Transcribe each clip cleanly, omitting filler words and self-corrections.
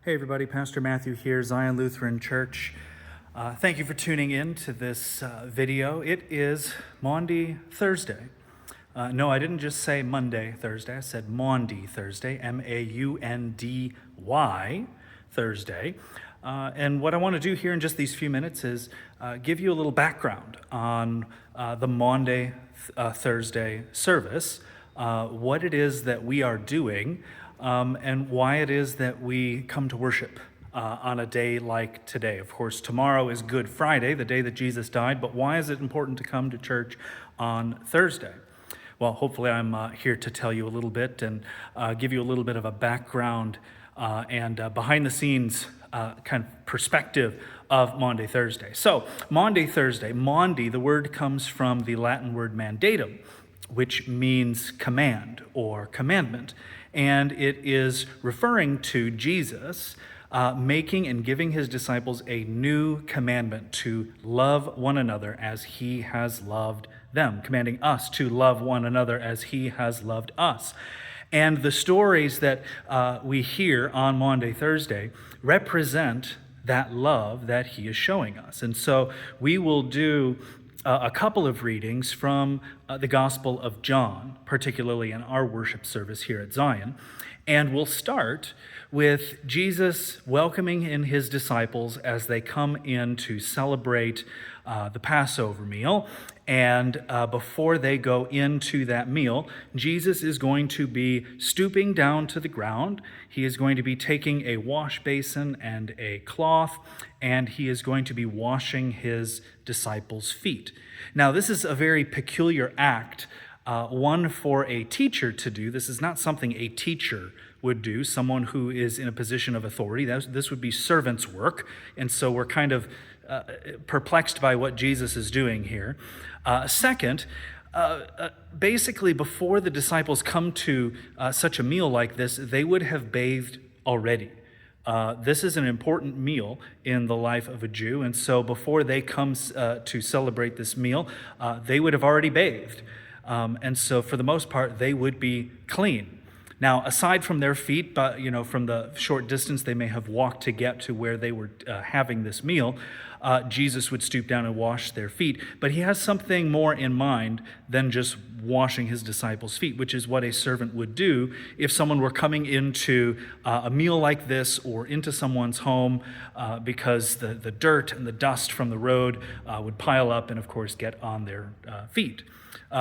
Hey everybody, Pastor Mathew here, Zion Lutheran Church. Thank you for tuning in to this video. It is Maundy Thursday. No, I didn't just say Monday, Thursday. I said Maundy Thursday, M-A-U-N-D-Y Thursday. And what I want to do here in just these few minutes is give you a little background on the Maundy Thursday service, what it is that we are doing, and why it is that we come to worship on a day like today. Of course, tomorrow is Good Friday, the day that Jesus died, but why is it important to come to church on Thursday? Well, hopefully I'm here to tell you a little bit and give you a little bit of a background and behind the scenes kind of perspective of Maundy Thursday. So, Maundy Thursday, Maundy, the word comes from the Latin word mandatum, which means command or commandment. And it is referring to Jesus making and giving his disciples a new commandment to love one another as he has loved them, commanding us to love one another as he has loved us. And the stories that we hear on Maundy Thursday represent that love that he is showing us. And so we will do a couple of readings from the Gospel of John, particularly in our worship service here at Zion. And we'll start with Jesus welcoming in his disciples as they come in to celebrate the Passover meal. And before they go into that meal, Jesus is going to be stooping down to the ground. He is going to be taking a wash basin and a cloth, and he is going to be washing his disciples' feet. Now, this is a very peculiar act, one for a teacher to do. This is not something a teacher would do, someone who is in a position of authority. This would be servant's work, and so we're kind of perplexed by what Jesus is doing here. Second, basically before the disciples come to such a meal like this, they would have bathed already. This is an important meal in the life of a Jew, and so before they come to celebrate this meal, they would have already bathed. And so for the most part, they would be clean. Now, aside from their feet, from the short distance they may have walked to get to where they were having this meal, Jesus would stoop down and wash their feet. But he has something more in mind than just washing his disciples' feet, which is what a servant would do if someone were coming into a meal like this or into someone's home because the dirt and the dust from the road would pile up and, of course, get on their feet.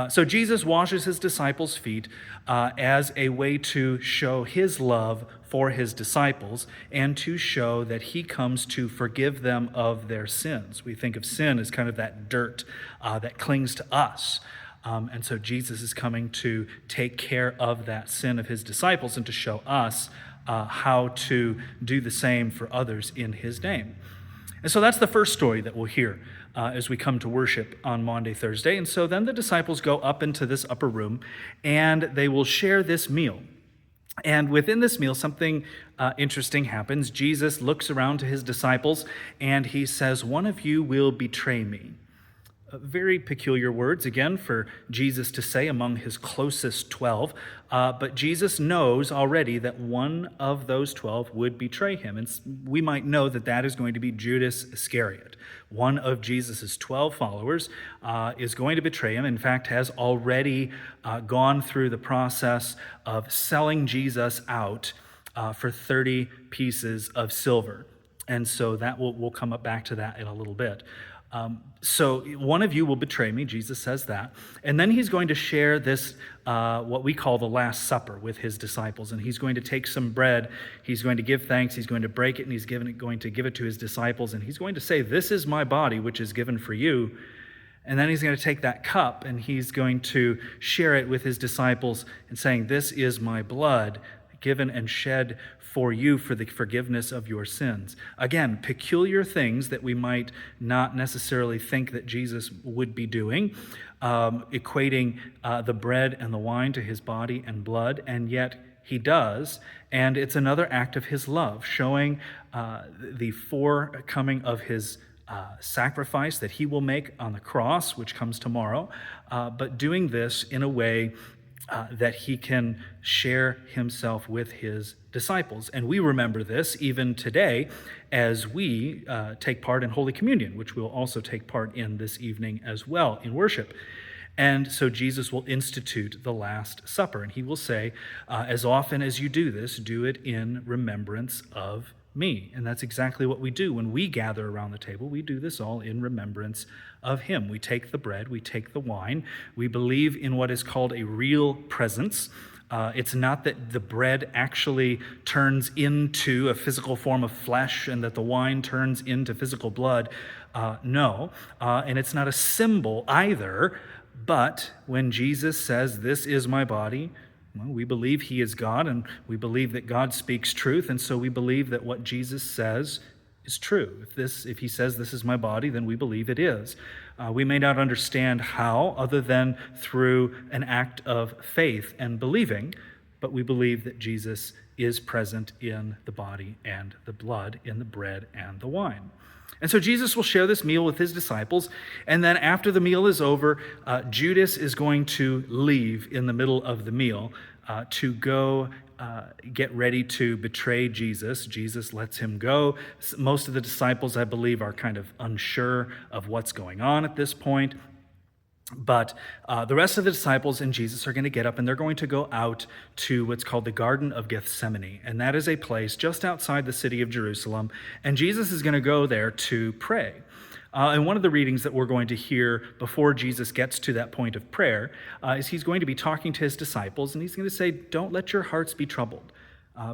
So Jesus washes his disciples' feet as a way to show his love for his disciples and to show that he comes to forgive them of their sins. We think of sin as kind of that dirt that clings to us. And so Jesus is coming to take care of that sin of his disciples and to show us how to do the same for others in his name. And so that's the first story that we'll hear as we come to worship on Maundy Thursday. And so then the disciples go up into this upper room and they will share this meal. And within this meal, something interesting happens. Jesus looks around to his disciples and he says, "One of you will betray me." Very peculiar words, again, for Jesus to say among his closest 12. But Jesus knows already that one of those 12 would betray him. And we might know that that is going to be Judas Iscariot. One of Jesus' 12 followers is going to betray him. In fact, has already gone through the process of selling Jesus out for 30 pieces of silver. And so that we'll come up back to that in a little bit. So one of you will betray me, Jesus says that. And then he's going to share this, what we call the Last Supper with his disciples. And he's going to take some bread, he's going to give thanks, he's going to break it, and he's going to give it to his disciples. And he's going to say, "This is my body, which is given for you." And then he's going to take that cup and he's going to share it with his disciples and saying, "This is my blood given and shed for you for the forgiveness of your sins." Again, peculiar things that we might not necessarily think that Jesus would be doing, equating the bread and the wine to his body and blood, and yet he does. And it's another act of his love, showing the forecoming of his sacrifice that he will make on the cross, which comes tomorrow, but doing this in a way that he can share himself with his disciples. And we remember this even today as we take part in Holy Communion, which we'll also take part in this evening as well in worship. And so Jesus will institute the Last Supper, and he will say, as often as you do this, do it in remembrance of me. And that's exactly what we do. When we gather around the table, we do this all in remembrance of him. We take the bread, we take the wine, we believe in what is called a real presence. It's not that the bread actually turns into a physical form of flesh and that the wine turns into physical blood. No. And it's not a symbol either. But when Jesus says, "This is my body," well, we believe he is God, and we believe that God speaks truth, and so we believe that what Jesus says is true. If he says, "This is my body," then we believe it is. We may not understand how, other than through an act of faith and believing, but we believe that Jesus is present in the body and the blood, in the bread and the wine. And so Jesus will share this meal with his disciples, and then after the meal is over, Judas is going to leave in the middle of the meal to go get ready to betray Jesus. Jesus lets him go. Most of the disciples, I believe, are kind of unsure of what's going on at this point. But the rest of the disciples and Jesus are going to get up and they're going to go out to what's called the Garden of Gethsemane. And that is a place just outside the city of Jerusalem. And Jesus is going to go there to pray. And one of the readings that we're going to hear before Jesus gets to that point of prayer is he's going to be talking to his disciples. And he's going to say, "Don't let your hearts be troubled."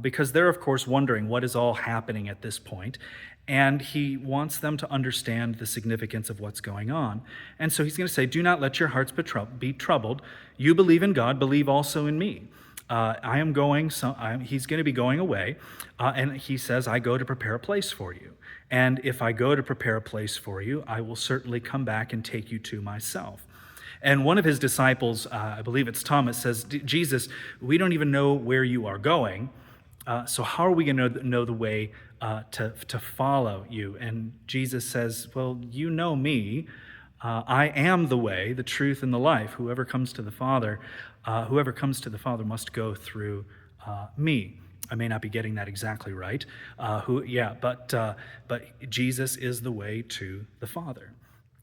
Because they're, of course, wondering what is all happening at this point. And he wants them to understand the significance of what's going on. And so he's going to say, "Do not let your hearts be troubled. You believe in God, believe also in me. I am going, he's going to be going away. And he says, I go to prepare a place for you. And if I go to prepare a place for you, I will certainly come back and take you to myself." And one of his disciples, I believe it's Thomas, says, "Jesus, we don't even know where you are going. So how are we going to know the way to follow you?" And Jesus says, "Well, you know me. I am the way, the truth, and the life. Whoever comes to the Father must go through me." I may not be getting that exactly right. But Jesus is the way to the Father.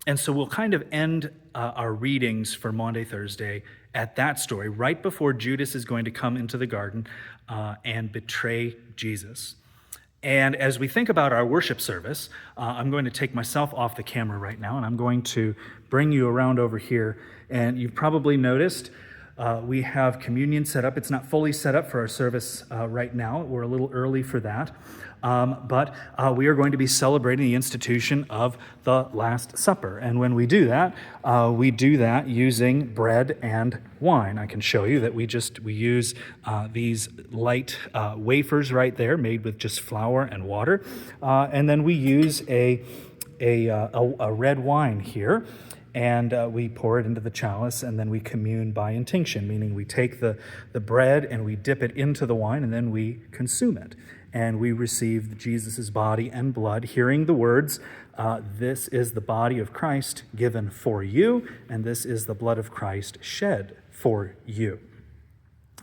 And so we'll kind of end our readings for Maundy Thursday at that story, right before Judas is going to come into the garden and betray Jesus. And as we think about our worship service, I'm going to take myself off the camera right now, and I'm going to bring you around over here. And you've probably noticed we have communion set up. It's not fully set up for our service right now. We're a little early for that. But we are going to be celebrating the institution of the Last Supper. And when we do that using bread and wine. I can show you that we use these light wafers right there made with just flour and water. And then we use a red wine here. And we pour it into the chalice, and then we commune by intinction, meaning we take the bread and we dip it into the wine, and then we consume it. And we receive Jesus' body and blood, hearing the words, "This is the body of Christ given for you, and this is the blood of Christ shed for you."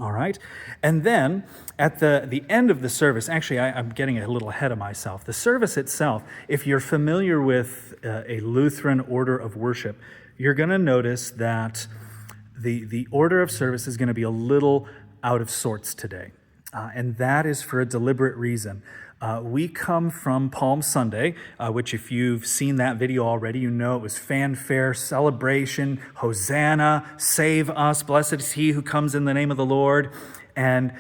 All right? And then at the end of the service, actually, I'm getting a little ahead of myself. The service itself, if you're familiar with a Lutheran order of worship, you're going to notice that the order of service is going to be a little out of sorts today. And that is for a deliberate reason. We come from Palm Sunday, which if you've seen that video already, you know it was fanfare, celebration, Hosanna, save us, blessed is he who comes in the name of the Lord. And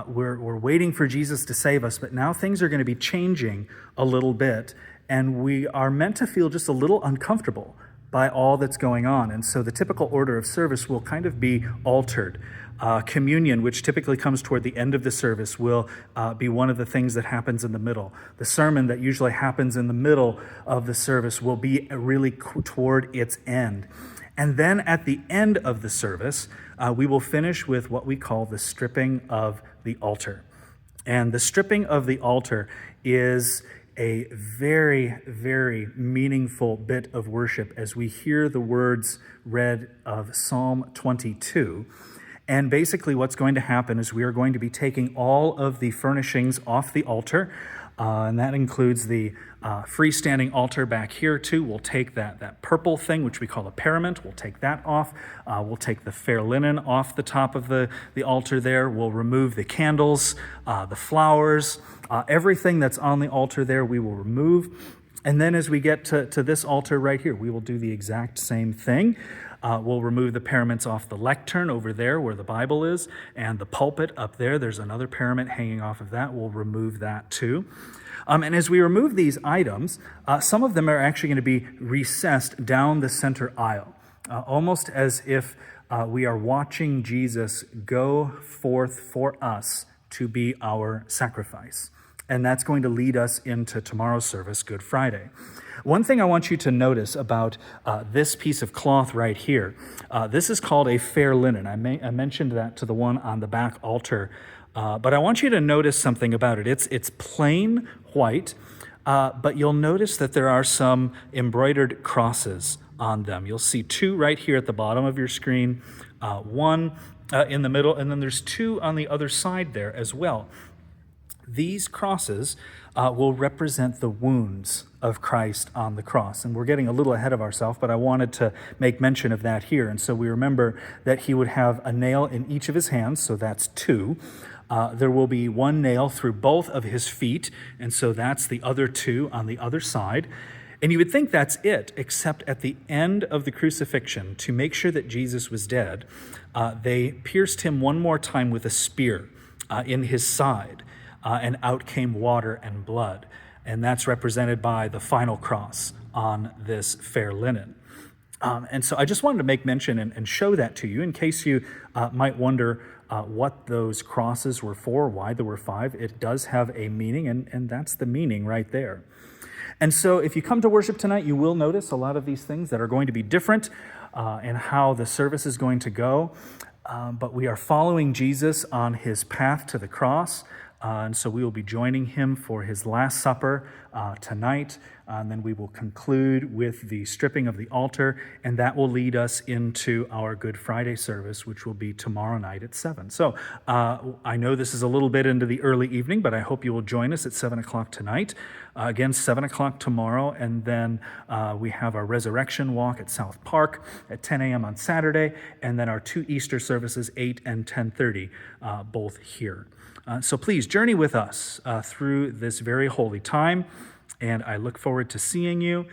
we're waiting for Jesus to save us, but now things are going to be changing a little bit, and we are meant to feel just a little uncomfortable by all that's going on. And so the typical order of service will kind of be altered. Communion, which typically comes toward the end of the service, will be one of the things that happens in the middle. The sermon that usually happens in the middle of the service will be really toward its end. And then at the end of the service, we will finish with what we call the stripping of the altar. And the stripping of the altar is a very, very meaningful bit of worship as we hear the words read of Psalm 22. And basically what's going to happen is we are going to be taking all of the furnishings off the altar, and that includes the freestanding altar back here too. We'll take that purple thing, which we call a parament. We'll take that off. We'll take the fair linen off the top of the altar there. We'll remove the candles, the flowers, everything that's on the altar there we will remove. And then as we get to this altar right here, we will do the exact same thing. We'll remove the paraments off the lectern over there where the Bible is, and the pulpit up there. There's another parament hanging off of that. We'll remove that too. And as we remove these items, some of them are actually going to be recessed down the center aisle, almost as if we are watching Jesus go forth for us to be our sacrifice. And that's going to lead us into tomorrow's service, Good Friday. One thing I want you to notice about this piece of cloth right here, this is called a fair linen. I mentioned that to the one on the back altar, but I want you to notice something about it. It's plain white, but you'll notice that there are some embroidered crosses on them. You'll see two right here at the bottom of your screen, one in the middle, and then there's two on the other side there as well. These crosses will represent the wounds of Christ on the cross. And we're getting a little ahead of ourselves, but I wanted to make mention of that here. And so we remember that he would have a nail in each of his hands, so that's two. There will be one nail through both of his feet, and so that's the other two on the other side. And you would think that's it, except at the end of the crucifixion, to make sure that Jesus was dead, they pierced him one more time with a spear in his side. And out came water and blood. And that's represented by the final cross on this fair linen. And so I just wanted to make mention and show that to you in case you might wonder what those crosses were for, why there were 5. It does have a meaning, and that's the meaning right there. And so if you come to worship tonight, you will notice a lot of these things that are going to be different in how the service is going to go. But we are following Jesus on his path to the cross. And so we will be joining him for his Last Supper tonight. And then we will conclude with the stripping of the altar. And that will lead us into our Good Friday service, which will be tomorrow night at 7. So I know this is a little bit into the early evening, but I hope you will join us at 7 o'clock tonight. Again, 7 o'clock tomorrow. And then we have our resurrection walk at South Park at 10 a.m. on Saturday. And then our 2 Easter services, 8 and 10:30, both here. So please journey with us through this very holy time, and I look forward to seeing you,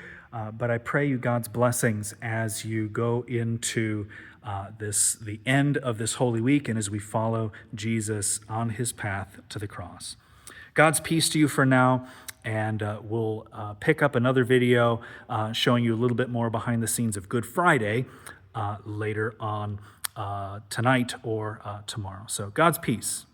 but I pray you God's blessings as you go into the end of this Holy Week and as we follow Jesus on his path to the cross. God's peace to you for now, and we'll pick up another video showing you a little bit more behind the scenes of Good Friday later on tonight or tomorrow. So God's peace.